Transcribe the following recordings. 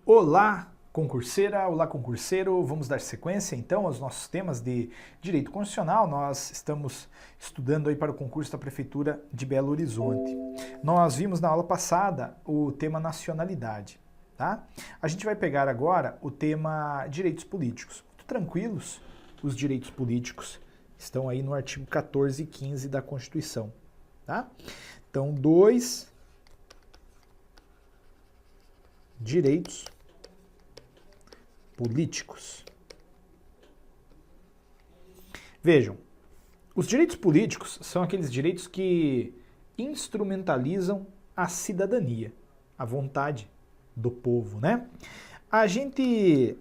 Olá, concurseira, olá, concurseiro. Vamos dar sequência então aos nossos temas de direito constitucional. Nós estamos estudando aí para o concurso da Prefeitura de Belo Horizonte. Nós vimos na aula passada o tema nacionalidade, tá? A gente vai pegar agora o tema direitos políticos. Muito tranquilos, os direitos políticos estão aí no artigo 14 e 15 da Constituição, tá? Então, direitos políticos. Vejam, os direitos políticos são aqueles direitos que instrumentalizam a cidadania, a vontade do povo, né? A gente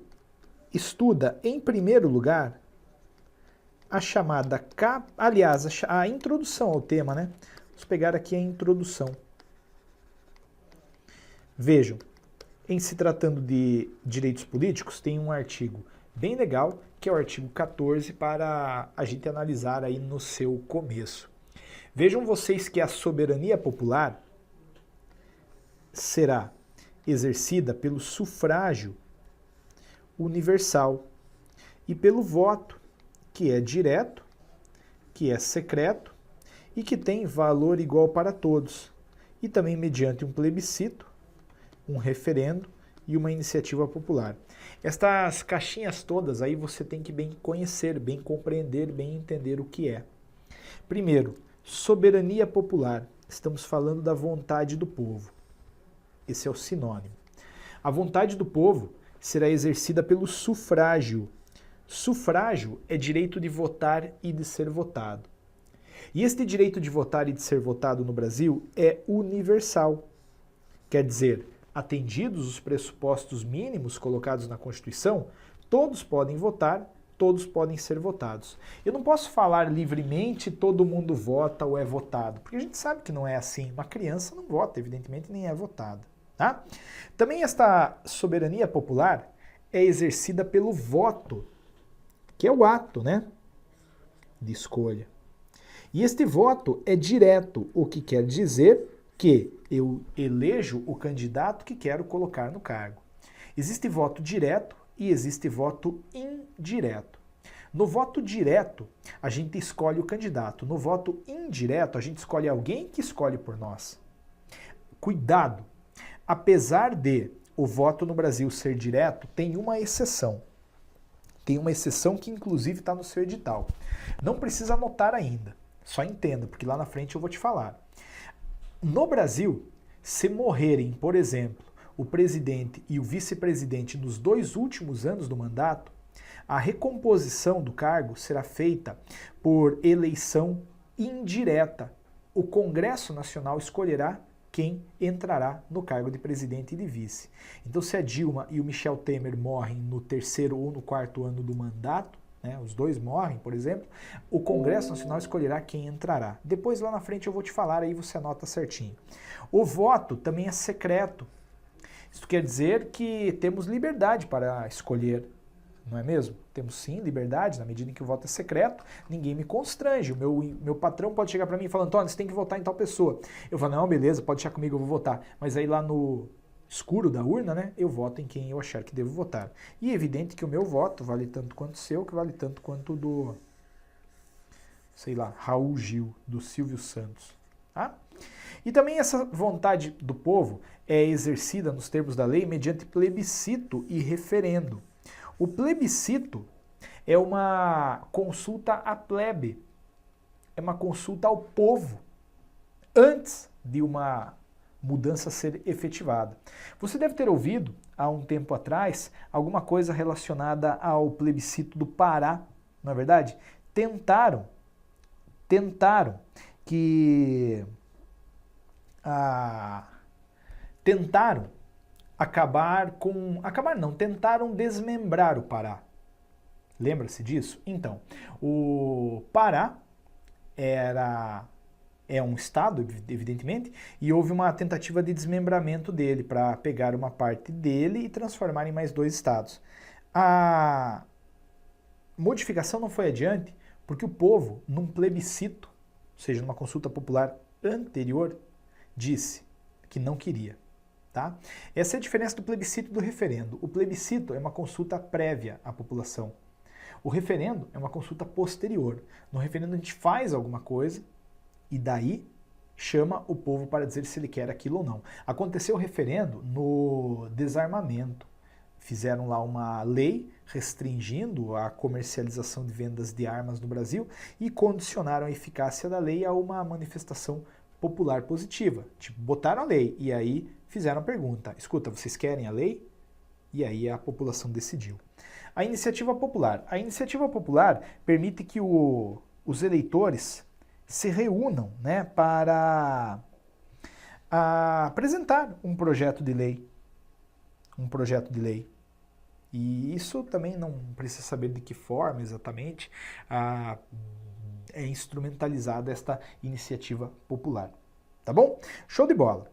estuda, em primeiro lugar, a chamada, a introdução ao tema, né? Vamos pegar aqui a introdução. Vejam, em se tratando de direitos políticos, tem um artigo bem legal, que é o artigo 14, para a gente analisar aí no seu começo. Vejam vocês que a soberania popular será exercida pelo sufrágio universal e pelo voto, que é direto, que é secreto e que tem valor igual para todos, e também mediante um plebiscito, um referendo e uma iniciativa popular. Estas caixinhas todas aí você tem que bem conhecer, bem compreender, bem entender o que é. Primeiro, soberania popular. Estamos falando da vontade do povo. Esse é o sinônimo. A vontade do povo será exercida pelo sufrágio. Sufrágio é direito de votar e de ser votado. E este direito de votar e de ser votado no Brasil é universal. Quer dizer, atendidos os pressupostos mínimos colocados na Constituição, todos podem votar, todos podem ser votados. Eu não posso falar livremente todo mundo vota ou é votado, porque a gente sabe que não é assim. Uma criança não vota, evidentemente, nem é votada. Tá? Também esta soberania popular é exercida pelo voto, que é o ato, né, de escolha. E este voto é direto, o que quer dizer que eu elejo o candidato que quero colocar no cargo. Existe voto direto e existe voto indireto. No voto direto, a gente escolhe o candidato. No voto indireto, a gente escolhe alguém que escolhe por nós. Cuidado! Apesar de o voto no Brasil ser direto, tem uma exceção. Tem uma exceção que, inclusive, está no seu edital. Não precisa anotar ainda. Só entenda, porque lá na frente eu vou te falar. No Brasil, se morrerem, por exemplo, o presidente e o vice-presidente nos 2 últimos anos do mandato, a recomposição do cargo será feita por eleição indireta. O Congresso Nacional escolherá quem entrará no cargo de presidente e de vice. Então, se a Dilma e o Michel Temer morrem no 3º ou no 4º ano do mandato, né, os dois morrem, por exemplo, o Congresso Nacional escolherá quem entrará. Depois, lá na frente, eu vou te falar, aí você anota certinho. O voto também é secreto. Isso quer dizer que temos liberdade para escolher, não é mesmo? Temos sim liberdade, na medida em que o voto é secreto, ninguém me constrange. O meu patrão pode chegar para mim e falar, Antônio, você tem que votar em tal pessoa. Eu falo, não, beleza, pode deixar comigo, eu vou votar. Mas aí lá no escuro da urna, né, eu voto em quem eu achar que devo votar. E é evidente que o meu voto vale tanto quanto o seu, que vale tanto quanto o do, sei lá, Raul Gil, do Silvio Santos. Tá? E também essa vontade do povo é exercida nos termos da lei mediante plebiscito e referendo. O plebiscito é uma consulta à plebe, é uma consulta ao povo, antes de uma mudança ser efetivada. Você deve ter ouvido, há um tempo atrás, alguma coisa relacionada ao plebiscito do Pará, não é verdade? Tentaram tentaram desmembrar o Pará. Lembra-se disso? Então, o Pará é um estado, evidentemente, e houve uma tentativa de desmembramento dele para pegar uma parte dele e transformar em mais 2 estados. A modificação não foi adiante porque o povo, num plebiscito, ou seja, numa consulta popular anterior, disse que não queria. Tá? Essa é a diferença do plebiscito e do referendo. O plebiscito é uma consulta prévia à população. O referendo é uma consulta posterior. No referendo a gente faz alguma coisa e daí chama o povo para dizer se ele quer aquilo ou não. Aconteceu o referendo no desarmamento. Fizeram lá uma lei restringindo a comercialização de vendas de armas no Brasil e condicionaram a eficácia da lei a uma manifestação popular positiva. Tipo, botaram a lei e aí fizeram a pergunta: escuta, vocês querem a lei? E aí a população decidiu. A iniciativa popular. A iniciativa popular permite que os eleitores se reúnam, né, para apresentar um projeto de lei. Um projeto de lei. E isso também não precisa saber de que forma exatamente é instrumentalizada esta iniciativa popular. Tá bom? Show de bola.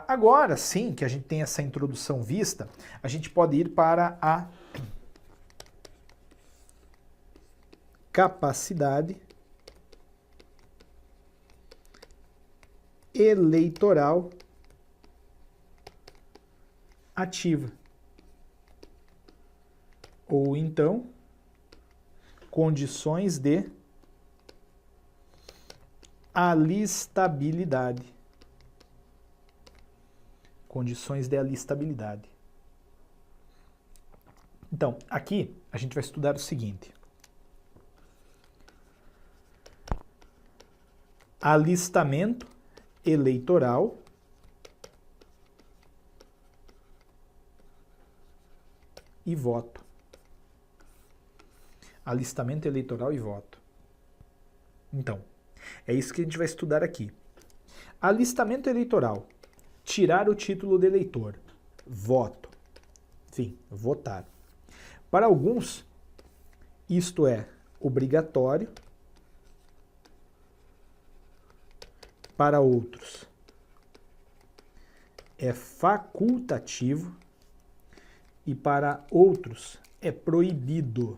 Agora sim que a gente tem essa introdução vista, a gente pode ir para a capacidade eleitoral ativa. Ou então, condições de alistabilidade. Condições de alistabilidade. Então, aqui a gente vai estudar o seguinte. Alistamento eleitoral e voto. Alistamento eleitoral e voto. Então, é isso que a gente vai estudar aqui. Alistamento eleitoral. Tirar o título de eleitor. Voto. Enfim, votar. Para alguns, isto é obrigatório. Para outros, é facultativo. E para outros, é proibido.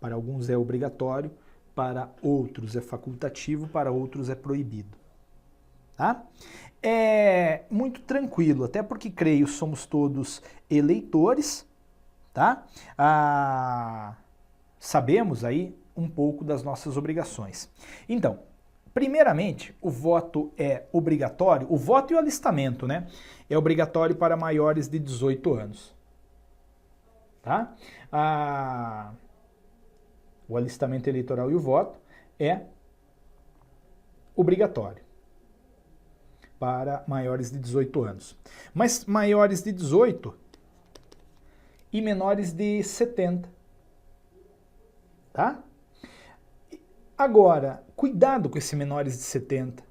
Para alguns é obrigatório, para outros é facultativo, para outros é proibido. Tá? É muito tranquilo, até porque creio somos todos eleitores, tá? Sabemos aí um pouco das nossas obrigações. Então, primeiramente, o voto é obrigatório, o voto e o alistamento, né? É obrigatório para maiores de 18 anos. Tá? O alistamento eleitoral e o voto é obrigatório para maiores de 18 anos. Mas maiores de 18 e menores de 70. Tá? Agora, cuidado com esses menores de 70.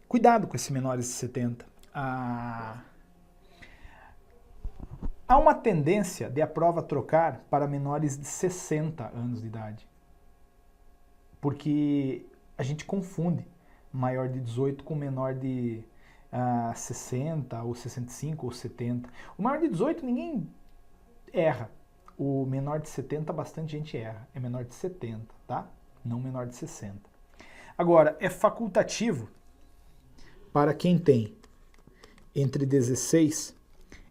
Cuidado com esses menores de 70. Há uma tendência de a prova trocar para menores de 60 anos de idade. Porque a gente confunde maior de 18 com menor de 60, ou 65, ou 70. O maior de 18 ninguém erra. O menor de 70 bastante gente erra. É menor de 70, tá? Não menor de 60. Agora, é facultativo para quem tem entre 16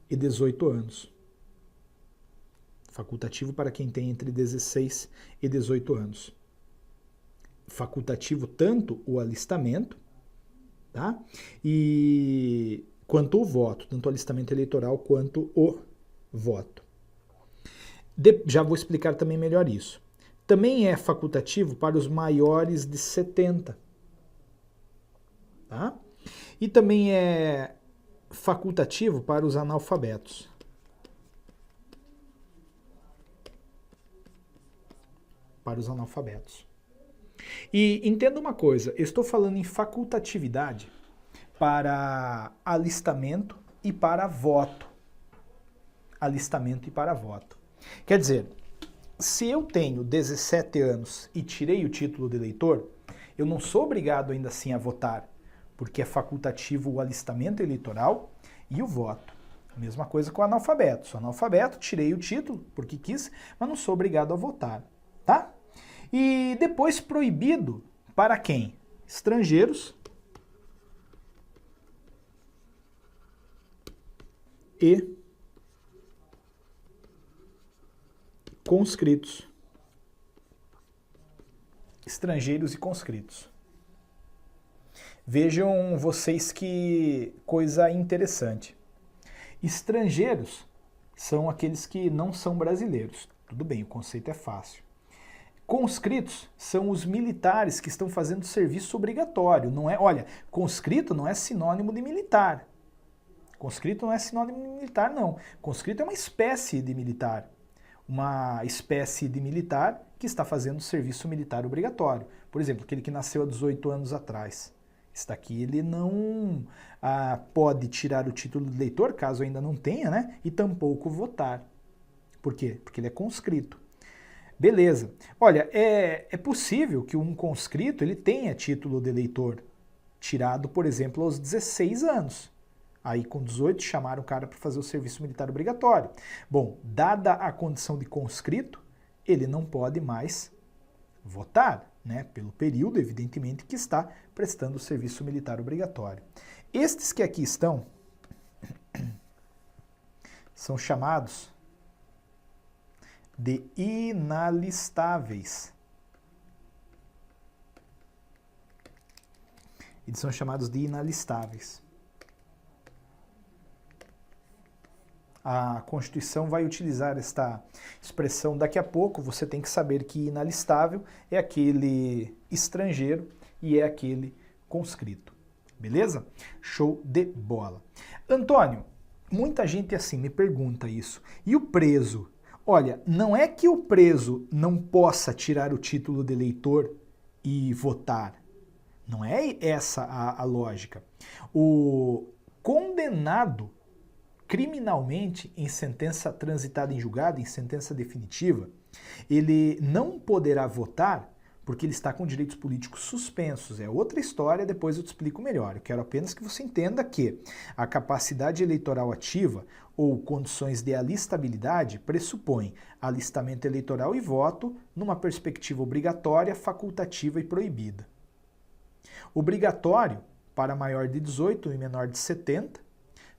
e 18 anos. Facultativo para quem tem entre 16 e 18 anos. Facultativo tanto o alistamento, tá? E quanto o voto, tanto o alistamento eleitoral quanto o voto. Já vou explicar também melhor isso. Também é facultativo para os maiores de 70. Tá? E também é facultativo para os analfabetos. Para os analfabetos. E entenda uma coisa, eu estou falando em facultatividade para alistamento e para voto. Alistamento e para voto. Quer dizer, se eu tenho 17 anos e tirei o título de eleitor, eu não sou obrigado ainda assim a votar, porque é facultativo o alistamento eleitoral e o voto. A mesma coisa com o analfabeto. Sou analfabeto, tirei o título porque quis, mas não sou obrigado a votar, tá? E depois proibido para quem? estrangeiros e conscritos. Estrangeiros e conscritos. Vejam vocês que coisa interessante. Estrangeiros são aqueles que não são brasileiros. Tudo bem, o conceito é fácil. Conscritos são os militares que estão fazendo serviço obrigatório. Não é, olha, conscrito não é sinônimo de militar. Conscrito não é sinônimo de militar, não. Conscrito é uma espécie de militar. Uma espécie de militar que está fazendo serviço militar obrigatório. Por exemplo, aquele que nasceu há 18 anos atrás. Esse daqui ele não pode tirar o título de eleitor, caso ainda não tenha, né? E tampouco votar. Por quê? Porque ele é conscrito. Beleza. Olha, é possível que um conscrito ele tenha título de eleitor tirado, por exemplo, aos 16 anos. Aí com 18 chamaram o cara para fazer o serviço militar obrigatório. Bom, dada a condição de conscrito, ele não pode mais votar, né? Pelo período, evidentemente, que está prestando o serviço militar obrigatório. Estes que aqui estão são chamados de inalistáveis. Eles são chamados de inalistáveis. A Constituição vai utilizar esta expressão daqui a pouco. Você tem que saber que inalistável é aquele estrangeiro e é aquele conscrito. Beleza? Show de bola. Antônio, muita gente assim me pergunta isso. E o preso? Olha, não é que o preso não possa tirar o título de eleitor e votar. Não é essa a lógica. O condenado criminalmente em sentença transitada em julgado, em sentença definitiva, ele não poderá votar porque ele está com direitos políticos suspensos. É outra história, depois eu te explico melhor. Eu quero apenas que você entenda que a capacidade eleitoral ativa ou condições de alistabilidade pressupõem alistamento eleitoral e voto numa perspectiva obrigatória, facultativa e proibida. Obrigatório para maior de 18 e menor de 70,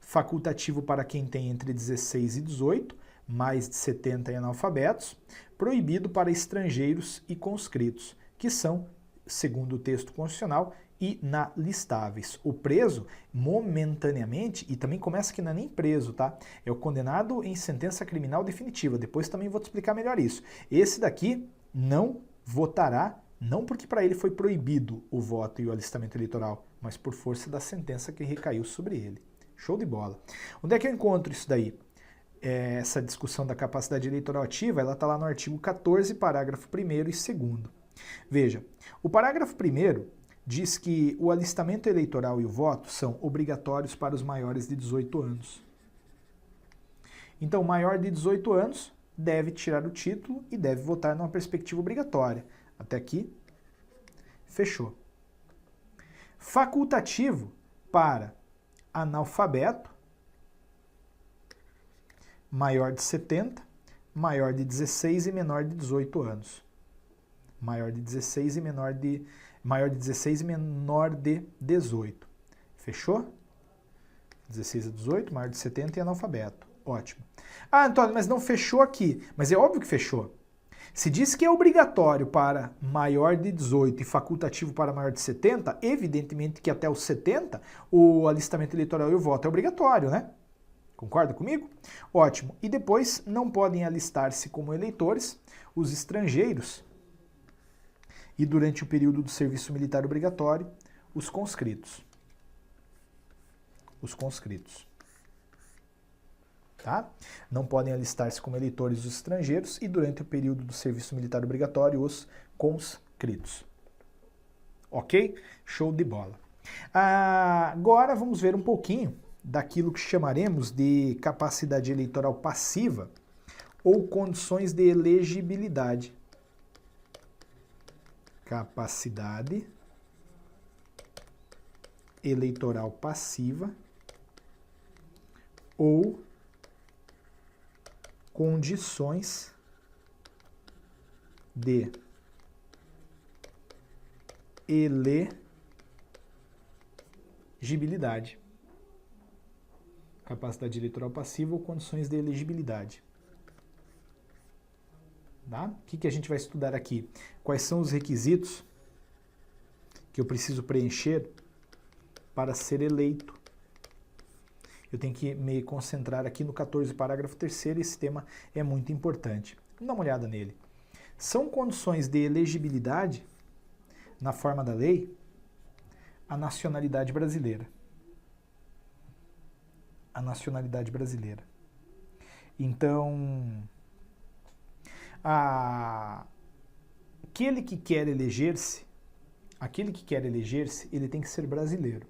facultativo para quem tem entre 16 e 18, mais de 70 e analfabetos, proibido para estrangeiros e conscritos, que são, segundo o texto constitucional, inalistáveis. O preso, momentaneamente, e também começa que não é nem preso, tá? É o condenado em sentença criminal definitiva. Depois também vou te explicar melhor isso. Esse daqui não votará, não porque para ele foi proibido o voto e o alistamento eleitoral, mas por força da sentença que recaiu sobre ele. Show de bola. Onde é que eu encontro isso daí? Essa discussão da capacidade eleitoral ativa, ela está lá no artigo 14, parágrafo 1º e 2º. Veja, o parágrafo 1º diz que o alistamento eleitoral e o voto são obrigatórios para os maiores de 18 anos. Então, o maior de 18 anos deve tirar o título e deve votar numa perspectiva obrigatória. Até aqui, fechou. Facultativo para analfabeto, maior de 70, maior de 16 e menor de 18 anos. Maior de 16 e menor de 18. Fechou? 16 a 18, maior de 70 e analfabeto. Ótimo. Ah, Antônio, mas não fechou aqui. Mas é óbvio que fechou. Se diz que é obrigatório para maior de 18 e facultativo para maior de 70, evidentemente que até os 70 o alistamento eleitoral e o voto é obrigatório, né? Concorda comigo? Ótimo. E depois não podem alistar-se como eleitores os estrangeiros e durante o período do serviço militar obrigatório, os conscritos. Os conscritos. Tá? Não podem alistar-se como eleitores os estrangeiros e durante o período do serviço militar obrigatório os conscritos. Ok? Show de bola. Agora vamos ver um pouquinho daquilo que chamaremos de capacidade eleitoral passiva ou condições de elegibilidade. Capacidade eleitoral passiva ou condições de elegibilidade. elegibilidade. Capacidade eleitoral passiva ou condições de elegibilidade. Tá? O que a gente vai estudar aqui? Quais são os requisitos que eu preciso preencher para ser eleito? Eu tenho que me concentrar aqui no 14, parágrafo 3º, esse tema é muito importante. Vamos dar uma olhada nele. São condições de elegibilidade, na forma da lei, a nacionalidade brasileira. A nacionalidade brasileira. Então, aquele que quer eleger-se, ele tem que ser brasileiro.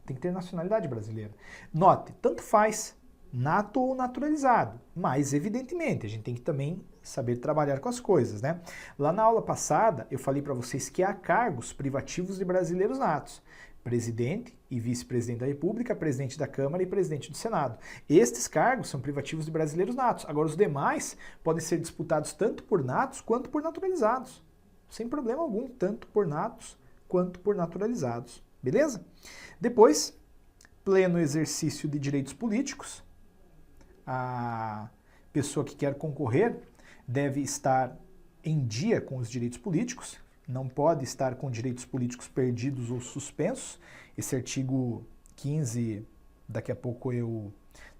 Tem que ter nacionalidade brasileira. Note, tanto faz nato ou naturalizado, mas evidentemente a gente tem que também saber trabalhar com as coisas, né? Lá na aula passada eu falei para vocês que há cargos privativos de brasileiros natos. Presidente e vice-presidente da República, presidente da Câmara e presidente do Senado. Estes cargos são privativos de brasileiros natos. Agora, os demais podem ser disputados tanto por natos quanto por naturalizados. Sem problema algum, tanto por natos quanto por naturalizados. Beleza? Depois, pleno exercício de direitos políticos. A pessoa que quer concorrer deve estar em dia com os direitos políticos. Não pode estar com direitos políticos perdidos ou suspensos. Esse artigo 15, daqui a pouco eu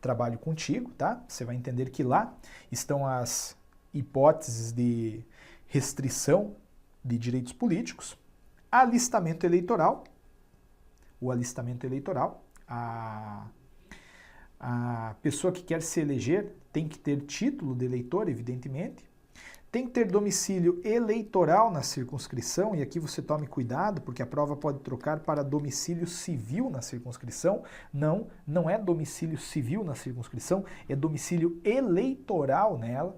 trabalho contigo, tá? Você vai entender que lá estão as hipóteses de restrição de direitos políticos. Alistamento eleitoral. O alistamento eleitoral. A pessoa que quer se eleger tem que ter título de eleitor, evidentemente. Tem que ter domicílio eleitoral na circunscrição, e aqui você tome cuidado, porque a prova pode trocar para domicílio civil na circunscrição. Não, não é domicílio civil na circunscrição, é domicílio eleitoral nela.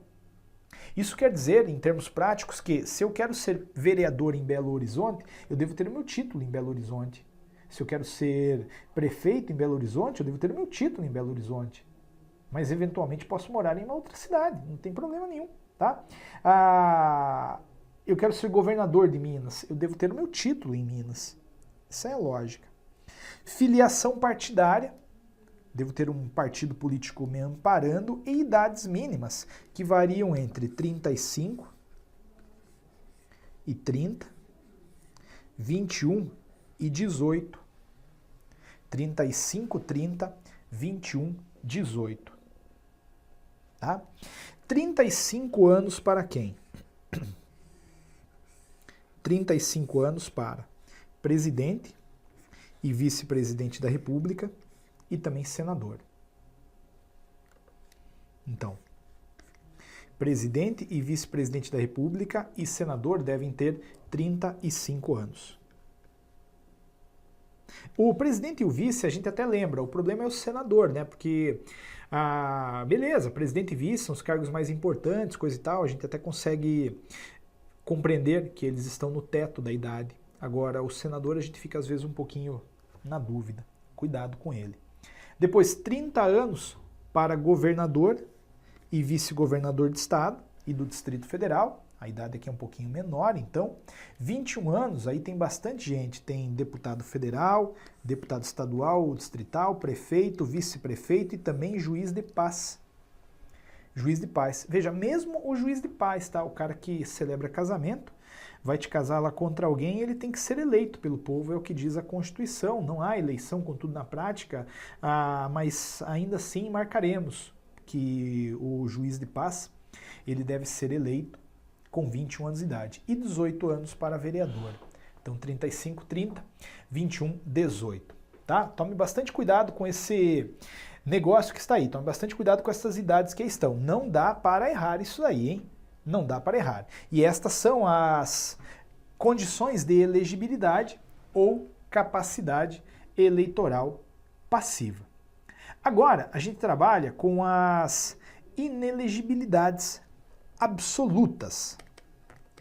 Isso quer dizer, em termos práticos, que se eu quero ser vereador em Belo Horizonte, eu devo ter o meu título em Belo Horizonte. Se eu quero ser prefeito em Belo Horizonte, eu devo ter o meu título em Belo Horizonte. Mas, eventualmente, posso morar em uma outra cidade, não tem problema nenhum. Tá? Eu quero ser governador de Minas, eu devo ter o meu título em Minas. Isso é a lógica. Filiação partidária, devo ter um partido político me amparando, e idades mínimas, que variam entre 35 e 30, 21 e 18. 35, 30, 21, 18. Tá? 35 anos para quem? 35 anos para presidente e vice-presidente da República e também senador. Então, presidente e vice-presidente da República e senador devem ter 35 anos. O presidente e o vice a gente até lembra, o problema é o senador, né? Porque, beleza, presidente e vice são os cargos mais importantes, coisa e tal, a gente até consegue compreender que eles estão no teto da idade. Agora, o senador a gente fica às vezes um pouquinho na dúvida, cuidado com ele. Depois, 30 anos para governador e vice-governador de estado e do Distrito Federal. A idade aqui é um pouquinho menor, então 21 anos, aí tem bastante gente, tem deputado federal, deputado estadual ou distrital, prefeito, vice-prefeito e também juiz de paz. Juiz de paz. Veja, mesmo o juiz de paz, tá? O cara que celebra casamento, vai te casar lá contra alguém, ele tem que ser eleito pelo povo, é o que diz a Constituição. Não há eleição, contudo, na prática, mas ainda assim marcaremos que o juiz de paz, ele deve ser eleito com 21 anos de idade, e 18 anos para vereador. Então, 35, 30, 21, 18. Tá? Tome bastante cuidado com esse negócio que está aí. Tome bastante cuidado com essas idades que estão. Não dá para errar isso aí, hein? Não dá para errar. E estas são as condições de elegibilidade ou capacidade eleitoral passiva. Agora, a gente trabalha com as inelegibilidades absolutas.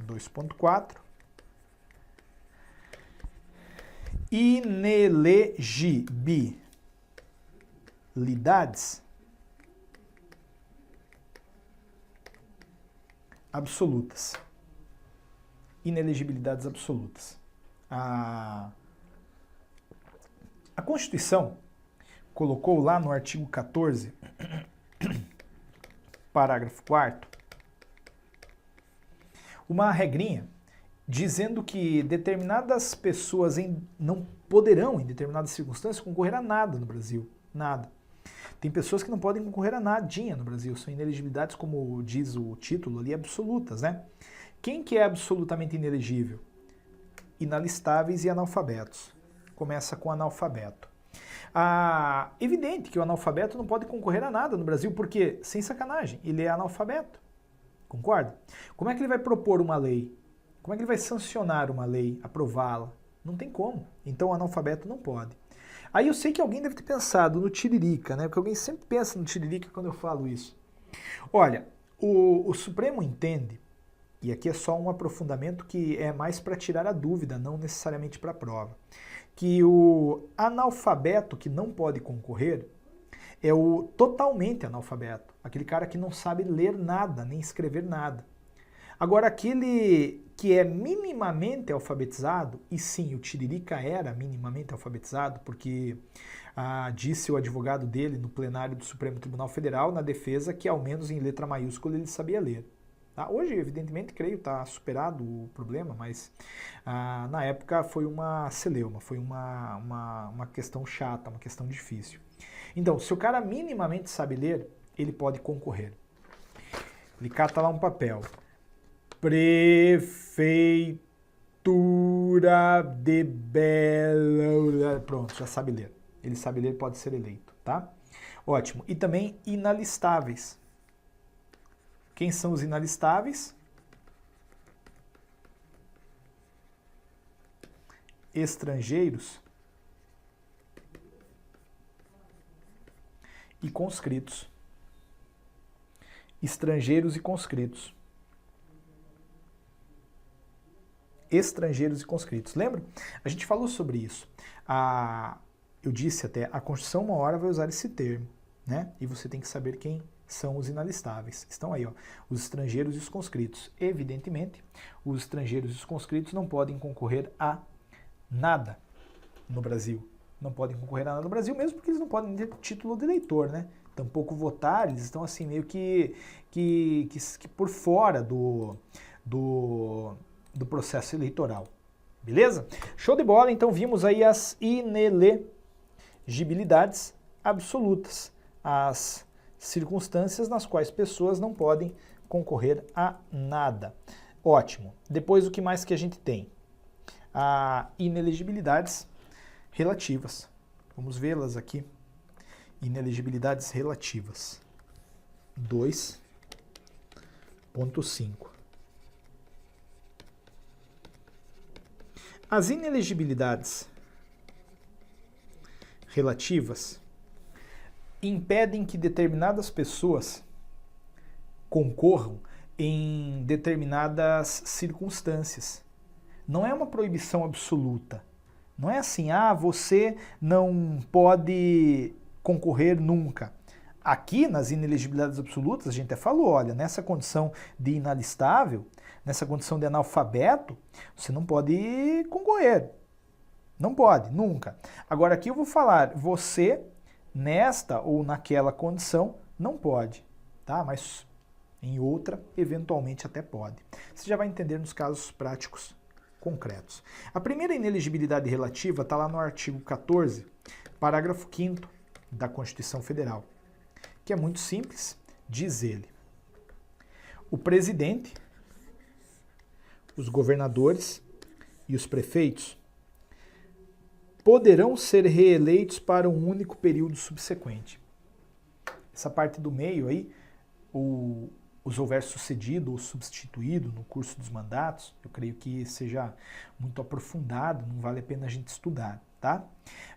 2.4. Inelegibilidades absolutas. Inelegibilidades absolutas. A Constituição colocou lá no artigo 14, parágrafo 4º, uma regrinha dizendo que determinadas pessoas não poderão, em determinadas circunstâncias, concorrer a nada no Brasil. Nada. Tem pessoas que não podem concorrer a nadinha no Brasil, são inelegibilidades, como diz o título ali, absolutas, né? Quem que é absolutamente inelegível? Inalistáveis e analfabetos. Começa com analfabeto. Evidente que o analfabeto não pode concorrer a nada no Brasil, porque, sem sacanagem, ele é analfabeto. Concorda? Como é que ele vai propor uma lei? Como é que ele vai sancionar uma lei, aprová-la? Não tem como. Então o analfabeto não pode. Aí eu sei que alguém deve ter pensado no Tiririca, né? Porque alguém sempre pensa no Tiririca quando eu falo isso. Olha, o Supremo entende, e aqui é só um aprofundamento que é mais para tirar a dúvida, não necessariamente para a prova, que o analfabeto que não pode concorrer é o totalmente analfabeto, aquele cara que não sabe ler nada, nem escrever nada. Agora, aquele que é minimamente alfabetizado, e sim, o Tiririca era minimamente alfabetizado, porque disse o advogado dele no plenário do Supremo Tribunal Federal, na defesa, que ao menos em letra maiúscula ele sabia ler. Tá? Hoje, evidentemente, creio que está superado o problema, mas na época foi uma celeuma, foi uma questão chata, uma questão difícil. Então, se o cara minimamente sabe ler, ele pode concorrer. Ele cata lá um papel. Prefeitura de Belo... Pronto, já sabe ler. Ele sabe ler, pode ser eleito, tá? Ótimo. E também inalistáveis. Quem são os inalistáveis? Estrangeiros e conscritos. Estrangeiros e conscritos. Estrangeiros e conscritos. Lembra? A gente falou sobre isso. Eu disse até, a Constituição uma hora vai usar esse termo, né? E você tem que saber quem são os inalistáveis. Estão aí, ó, os estrangeiros e os conscritos. Evidentemente, os estrangeiros e os conscritos não podem concorrer a nada no Brasil. Não podem concorrer a nada no Brasil, mesmo porque eles não podem ter título de eleitor, né? Tampouco votar, eles estão assim meio que por fora do processo eleitoral. Beleza? Show de bola, então vimos aí as inelegibilidades absolutas, as circunstâncias nas quais pessoas não podem concorrer a nada. Ótimo. Depois o que mais que a gente tem? Inelegibilidades relativas. Vamos vê-las aqui. Inelegibilidades relativas. 2.5. As inelegibilidades relativas impedem que determinadas pessoas concorram em determinadas circunstâncias. Não é uma proibição absoluta. Não é assim, você não pode concorrer nunca. Aqui, nas inelegibilidades absolutas, a gente até falou, olha, nessa condição de inalistável, nessa condição de analfabeto, você não pode concorrer. Não pode, nunca. Agora aqui eu vou falar, você, nesta ou naquela condição, não pode, tá? Mas em outra, eventualmente até pode. Você já vai entender nos casos práticos concretos. A primeira inelegibilidade relativa está lá no artigo 14, parágrafo 5º da Constituição Federal, que é muito simples, diz ele: o presidente, os governadores e os prefeitos poderão ser reeleitos para um único período subsequente. Essa parte do meio aí, os houver sucedido ou substituído no curso dos mandatos, eu creio que seja muito aprofundado, não vale a pena a gente estudar, tá?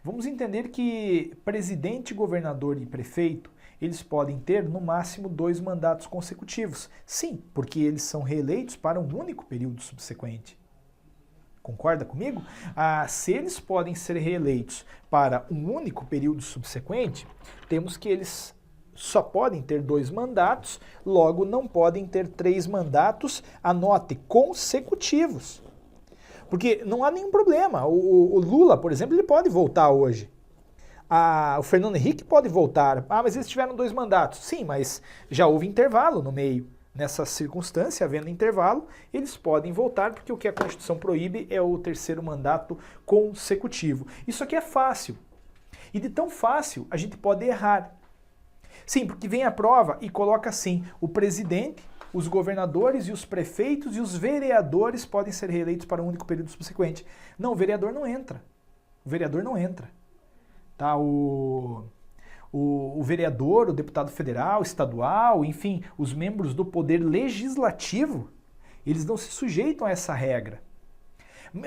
Vamos entender que presidente, governador e prefeito, eles podem ter no máximo 2 mandatos consecutivos. Sim, porque eles são reeleitos para um único período subsequente. Concorda comigo? Se eles podem ser reeleitos para um único período subsequente, temos que eles só podem ter 2 mandatos, logo não podem ter 3 mandatos, anote, consecutivos. Porque não há nenhum problema. O Lula, por exemplo, ele pode voltar hoje. o Fernando Henrique pode voltar. Ah, mas eles tiveram 2 mandatos. Sim, mas já houve intervalo no meio. Nessa circunstância, havendo intervalo, eles podem voltar, porque o que a Constituição proíbe é o 3º mandato consecutivo. Isso aqui é fácil. E de tão fácil, a gente pode errar. Sim, porque vem a prova e coloca assim, o presidente, os governadores e os prefeitos e os vereadores podem ser reeleitos para um único período subsequente. Não, o vereador não entra. O vereador não entra. Tá? O vereador, o deputado federal, estadual, enfim, os membros do poder legislativo, eles não se sujeitam a essa regra.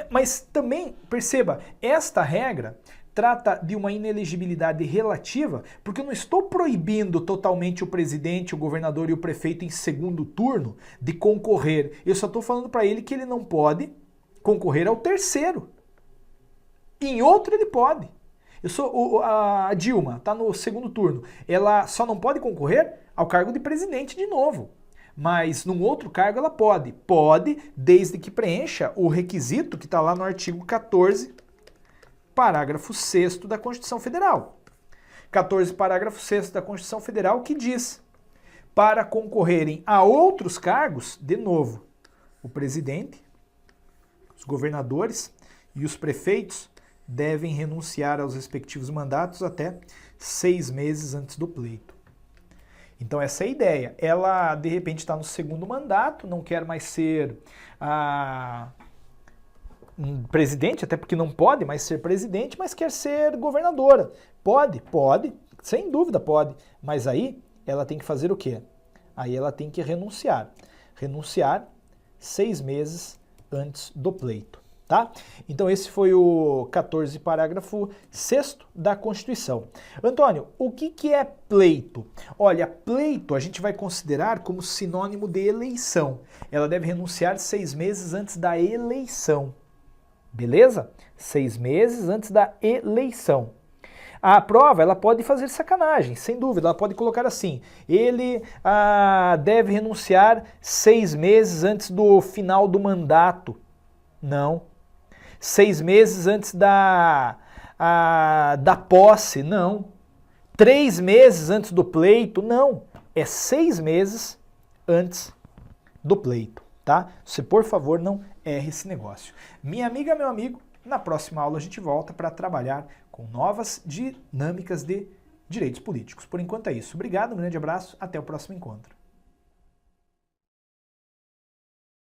Mas também, perceba, esta regra trata de uma inelegibilidade relativa, porque eu não estou proibindo totalmente o presidente, o governador e o prefeito em 2º turno de concorrer. Eu só estou falando para ele que ele não pode concorrer ao 3º. Em outro ele pode. A Dilma está no 2º turno. Ela só não pode concorrer ao cargo de presidente de novo. Mas num outro cargo ela pode. Pode, desde que preencha o requisito que está lá no artigo 14, parágrafo 6º da Constituição Federal. 14, parágrafo 6º da Constituição Federal, que diz: para concorrerem a outros cargos, de novo, o presidente, os governadores e os prefeitos devem renunciar aos respectivos mandatos até 6 meses antes do pleito. Então essa é a ideia. Ela, de repente, está no 2º mandato, não quer mais ser um presidente, até porque não pode mais ser presidente, mas quer ser governadora. Pode, sem dúvida pode. Mas aí ela tem que fazer o quê? Aí ela tem que renunciar. Renunciar 6 meses antes do pleito. Tá? Então esse foi o 14, parágrafo 6º da Constituição. Antônio, o que é pleito? Olha, pleito a gente vai considerar como sinônimo de eleição. Ela deve renunciar 6 meses antes da eleição. Beleza? 6 meses antes da eleição. A prova, ela pode fazer sacanagem, sem dúvida. Ela pode colocar assim: ele deve renunciar 6 meses antes do final do mandato. Não. 6 meses antes da posse, não. 3 meses antes do pleito, não. É 6 meses antes do pleito, tá? Você, por favor, não erre esse negócio. Minha amiga, meu amigo, na próxima aula a gente volta para trabalhar com novas dinâmicas de direitos políticos. Por enquanto é isso. Obrigado, um grande abraço, até o próximo encontro.